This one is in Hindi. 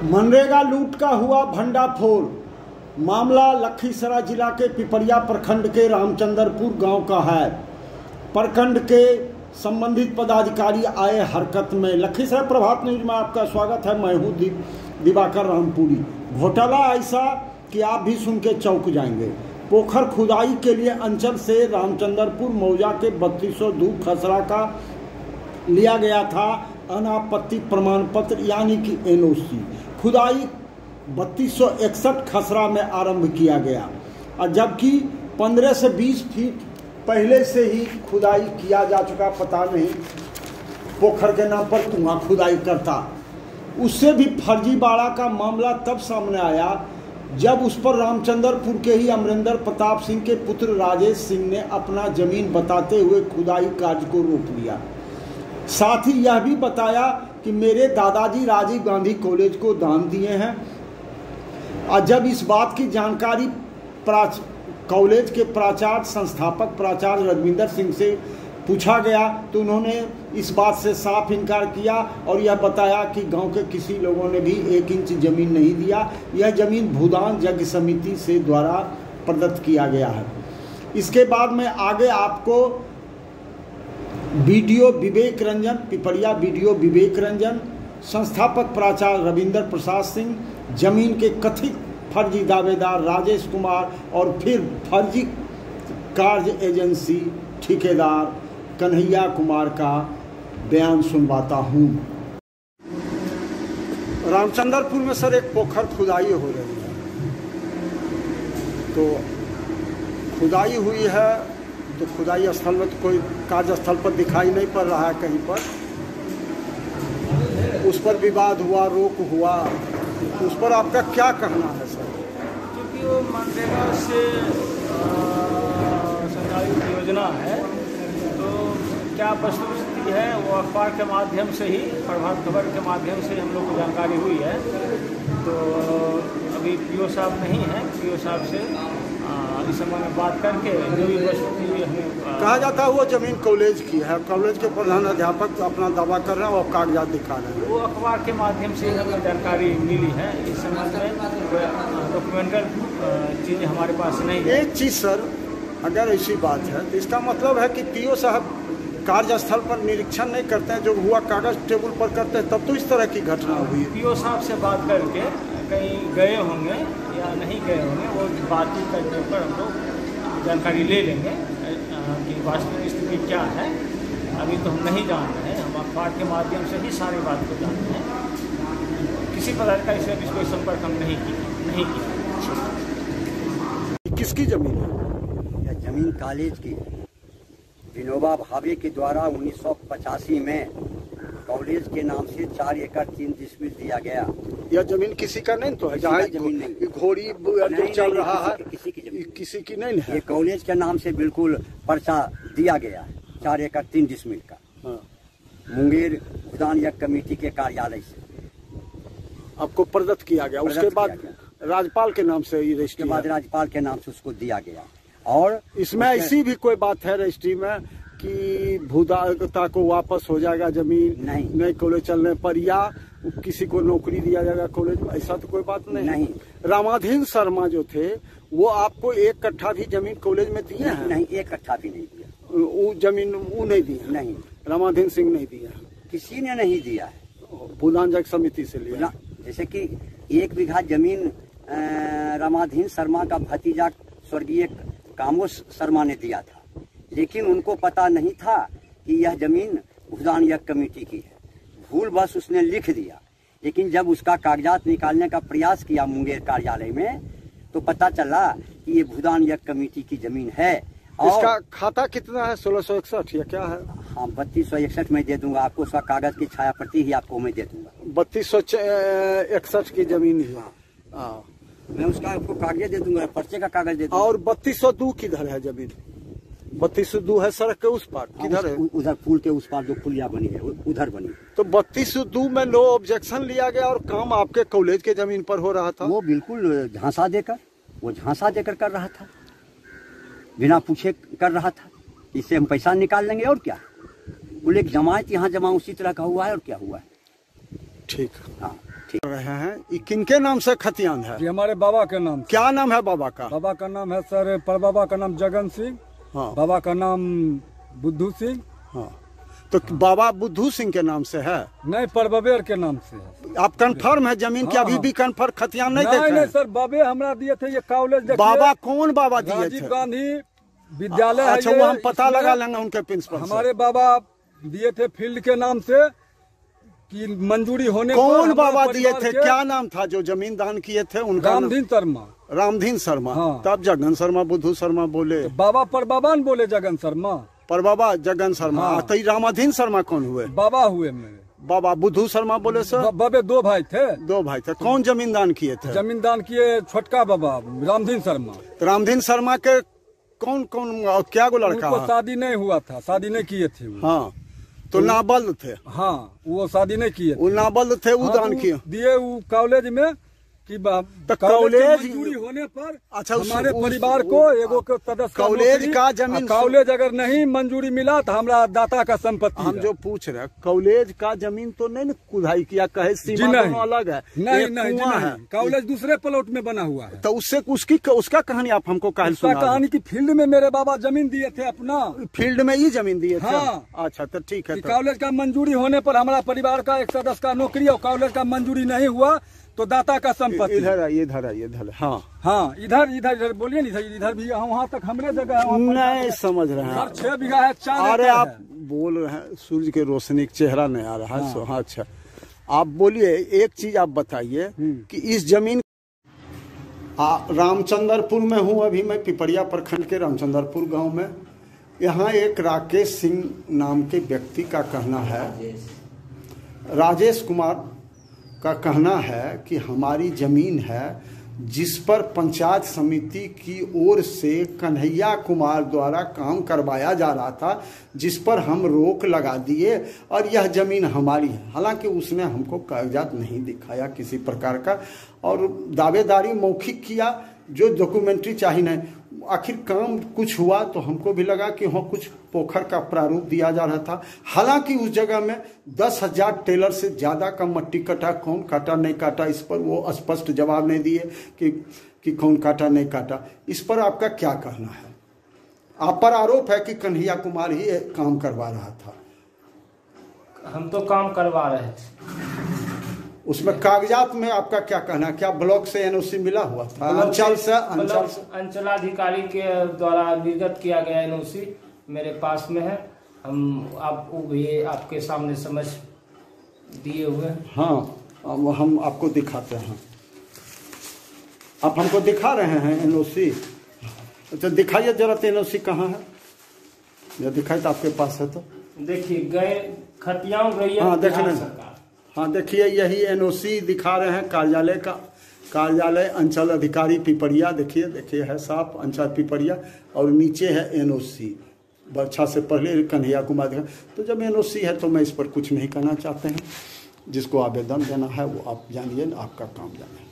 मनरेगा लूट का हुआ भंडाफोड़। मामला लखीसराय जिला के पिपरिया प्रखंड के रामचंद्रपुर गांव का है। प्रखंड के संबंधित पदाधिकारी आए हरकत में। लखीसराय प्रभात न्यूज में आपका स्वागत है। मैं हूं दिवाकर रामपुरी। घोटाला ऐसा कि आप भी सुन के चौंक जाएंगे। पोखर खुदाई के लिए अंचल से रामचंद्रपुर मौजा के 3202 खसरा का लिया गया था अनापत्ति प्रमाण पत्र यानी कि एनओसी। खुदाई 3261 खसरा में आरंभ किया गया और जबकि 15 से 20 फीट पहले से ही खुदाई किया जा चुका। पता नहीं पोखर के नाम पर कुआं खुदाई करता। उससे भी फर्जीवाड़ा का मामला तब सामने आया जब उस पर रामचंद्रपुर के ही अमरिंदर प्रताप सिंह के पुत्र राजेश सिंह ने अपना जमीन बताते हुए खुदाई कार्य को रोक लिया। साथ ही यह भी बताया कि मेरे दादाजी राजीव गांधी कॉलेज को दान दिए हैं। और जब इस बात की जानकारी कॉलेज के प्राचार्य संस्थापक प्राचार्य रघविंदर सिंह से पूछा गया तो उन्होंने इस बात से साफ इनकार किया और यह बताया कि गांव के किसी लोगों ने भी 1 इंच जमीन नहीं दिया। यह जमीन भूदान यज्ञ समिति से द्वारा प्रदत्त किया गया है। इसके बाद में आगे आपको बीडीओ विवेक रंजन, पिपरिया बीडीओ विवेक रंजन, संस्थापक प्राचार्य रविंद्र प्रसाद सिंह, जमीन के कथित फर्जी दावेदार राजेश कुमार और फिर फर्जी कार्य एजेंसी ठेकेदार कन्हैया कुमार का बयान सुनवाता हूँ। रामचंद्रपुर में सर एक पोखर खुदाई हो रही है, तो खुदाई हुई है तो खुदाई स्थल में तो कोई कार्यस्थल पर दिखाई नहीं पड़ रहा है कहीं पर। उस पर विवाद हुआ, रोक हुआ, उस पर आपका क्या कहना है सर? क्योंकि वो मनरेगा से संचालित योजना है, तो क्या वस्तुस्थिति है वो अखबार के माध्यम से ही, प्रभात खबर के माध्यम से हम लोग को जानकारी हुई है। तो अभी पीओ साहब नहीं है, पीओ साहब से इस समय में बात करके जो भी वस्तुस्थिति हमें कहा जाता है वो जमीन कॉलेज की है। कॉलेज के प्रधान अध्यापक अपना दावा कर रहे हैं और कागजात दिखा रहे हैं। वो अखबार के माध्यम से हमें जानकारी मिली है। इस संबंध में डॉक्यूमेंटल चीज़ें हमारे पास नहीं है। एक चीज़ सर, अगर ऐसी बात है तो इसका मतलब है कि पीओ साहब कार्यस्थल पर निरीक्षण नहीं करते हैं, जो हुआ कागज टेबल पर करते हैं, तब तो इस तरह की घटना हुई। पीओ साहब से बात करके कहीं गए होंगे या नहीं गए होंगे, वो बातचीत करने पर हम लोग जानकारी ले लेंगे कि वास्तविक स्थिति क्या है। अभी तो हम नहीं जान रहे हैं, हम अखबार के माध्यम से ही सारी बात को जानते हैं। किसी पदाधिकारी से भी कोई संपर्क हम नहीं किया। किसकी जमीन है? यह जमीन कॉलेज की है। विनोबा भावे के द्वारा 1985 में कॉलेज के नाम से 4 एकड़ 3 डिसमिल दिया गया। यह जमीन किसी का नहीं तो है? जहाँ जमीन नहीं, घोड़ी चल रहा है, किसी की नहीं है। ये कॉलेज के नाम से बिल्कुल पर्चा दिया गया है 4 एकड़ 3 डिसमिल का। हाँ। मुंगेर भूदान यज्ञ कमेटी के कार्यालय से आपको प्रदत्त किया गया। उसके बाद राज्यपाल के नाम से रजिस्ट्री, के बाद राज्यपाल के नाम से उसको दिया गया। और इसमें ऐसी भी कोई बात है रजिस्ट्री में कि भूदाता को वापस हो जाएगा जमीन नहीं कॉलेज चलने पर, या किसी को नौकरी दिया जाएगा कॉलेज में? ऐसा तो कोई बात नहीं। रामाधीन शर्मा जो थे वो आपको 1 कट्ठा भी जमीन कॉलेज में दिए हैं? नहीं, 1 कट्ठा भी नहीं दिया। वो जमीन वो नहीं दी? नहीं, रामाधीन सिंह नहीं दिया, किसी ने नहीं दिया है। भूदान यज्ञ समिति से लिया। जैसे कि 1 बीघा जमीन रामाधीन शर्मा का भतीजा स्वर्गीय कामोश शर्मा ने दिया था, लेकिन उनको पता नहीं था कि यह जमीन भूदान यज्ञ कमेटी की है। भूल बस उसने लिख दिया, लेकिन जब उसका कागजात निकालने का प्रयास किया मुंगेर कार्यालय में तो पता चला कि ये भूदान यज्ञ कमेटी की जमीन है। और इसका खाता कितना है? 1661 या क्या है? हाँ, 3261 में दे दूंगा आपको। उसका कागज की छाया प्रति ही आपको मैं दे दूंगा। 3261 की जमीन है। मैं उसका आपको कागज दे दूंगा, पर्चे का कागज दे दूंगा। और 3202 किधर है जमीन? 3202 है सड़क के उस पार, किधर है? उधर पुल के उस पार जो पुलिया बनी है उधर बनी। तो 3202 में नो ऑब्जेक्शन लिया गया और काम आपके कॉलेज के जमीन पर हो रहा था। वो बिल्कुल झांसा देकर कर रहा था, बिना पूछे कर रहा था। इससे हम पैसा निकाल लेंगे और क्या। बोले जमायत यहाँ जमा उसी तरह का हुआ है और क्या हुआ है। ठीक। हाँ। ठीक रहे हैं। ये किनके नाम से खतियान है? ये हमारे बाबा के नाम से। क्या नाम है बाबा का? बाबा का नाम है सर, परबाबा का नाम जगन सिंह। हाँ। बाबा का नाम बुद्धू सिंह। हाँ, तो बाबा बुद्धू सिंह के नाम से है? नहीं, परबबेर के नाम से है। आप कंफर्म है जमीन की? अभी भी कंफर्म खतियान नहीं देखे? नहीं सर, बाबे हमरा दिए थे ये कॉलेज। बाबा कौन बाबा दिए थे? राजीव गांधी विद्यालय है। अच्छा, वो हम पता लगा लेंगे उनके प्रिंसिपल। हमारे बाबा दिए थे फील्ड के नाम से कि मंजूरी होने पर। कौन बाबा दिए थे? क्या नाम था जो जमीन दान किए थे उनका? रामधीन शर्मा। रामधीन शर्मा। हाँ। तब जगन शर्मा बुद्धू शर्मा बोले। बाबा परबाबा ने बोले जगन शर्मा। परबाबा जगन शर्मा। हाँ। तो रामधीन शर्मा कौन हुए? बाबा हुए मेरे। बाबा बुद्धू शर्मा बोले सर? बाबे दो भाई थे। दो भाई थे। कौन जमीन दान किए थे? जमीन दान किए छोटका बाबा रामधीन शर्मा। तो रामधीन शर्मा के कौन कौन और क्या गो लड़का? उनको शादी नहीं हुआ था, शादी नहीं किए थे वो। हाँ, तो नाबालिग थे। हाँ, वो शादी नहीं किए। वो नाबालिग थे, वो दान किए। दिए वो कॉलेज में कि तो कॉलेज मंजूरी होने पर अच्छा, हमारे परिवार को एगो सदस्य कॉलेज का जमीन। कॉलेज अगर नहीं मंजूरी मिला तो हमारा दाता का संपत्ति। हम जो पूछ रहे कॉलेज का जमीन तो नहीं खुदाई किया, कहे सीमा दोनों अलग है। नहीं, कॉलेज दूसरे प्लॉट में बना हुआ है। तो उससे उसका कहानी आप हमको कहा सुना? कहानी की फील्ड में मेरे बाबा जमीन दिए थे अपना। फील्ड में ही जमीन दिए थे? हाँ। अच्छा, तो ठीक है। कॉलेज का मंजूरी होने पर हमारा परिवार का एक सदस्य का नौकरी और कॉलेज का मंजूरी नहीं हुआ तो दाता का संपत्ति। इधर आइए, इधर आइए, इधर। हाँ हाँ, इधर बोलिए नहीं, इधर भी वहाँ तक हमरे जगह है। नहीं समझ रहे हैं। 6 बीघा है, 4 अरे आप बोल रहे हैं, सूर्य के रोशनी चेहरा नहीं आ रहा है। हाँ, अच्छा, आप बोलिए। एक चीज आप बताइए कि इस जमीन रामचंद्रपुर में हूँ अभी मैं, पिपरिया प्रखंड के रामचंद्रपुर गांव में। यहाँ एक राकेश सिंह नाम के व्यक्ति का कहना है, राजेश कुमार का कहना है कि हमारी जमीन है जिस पर पंचायत समिति की ओर से कन्हैया कुमार द्वारा काम करवाया जा रहा था, जिस पर हम रोक लगा दिए और यह जमीन हमारी है। हालांकि उसने हमको कागजात नहीं दिखाया किसी प्रकार का और दावेदारी मौखिक किया, जो डॉक्यूमेंट्री चाहिए नहीं। आखिर काम कुछ हुआ तो हमको भी लगा कि वहाँ कुछ पोखर का प्रारूप दिया जा रहा था। हालांकि उस जगह में 10,000 टेलर से ज़्यादा का मट्टी कटा, कौन काटा नहीं काटा इस पर वो स्पष्ट जवाब नहीं दिए कि कौन काटा नहीं काटा। इस पर आपका क्या कहना है? आप पर आरोप है कि कन्हैया कुमार ही काम करवा रहा था। हम तो काम करवा रहे थे। उसमें कागजात में आपका क्या कहना? क्या ब्लॉक से एनओसी मिला हुआ था? अंचल से अंचलाधिकारी के द्वारा निर्गत किया गया एनओसी मेरे पास में है। हम ये आपके सामने समझ दिए हुए। हाँ, हम आपको दिखाते हैं। आप हमको दिखा रहे हैं एनओसी? अच्छा, दिखाइए जरा एनओसी कहाँ है, जरा दिखाई तो आपके पास है तो देखिए। गए खतियाओं गई। हाँ, देख रहे हैं। हाँ, देखिए, यही एनओसी दिखा रहे हैं कार्यालय का। कार्यालय अंचल अधिकारी पिपरिया, देखिए है साफ अंचल पिपरिया और नीचे है एनओसी। वर्षा से पहले कन्हैया कुमार। तो जब एनओसी है तो मैं इस पर कुछ नहीं कहना चाहते हैं। जिसको आवेदन देना है वो आप जानिए, आपका काम जानिए।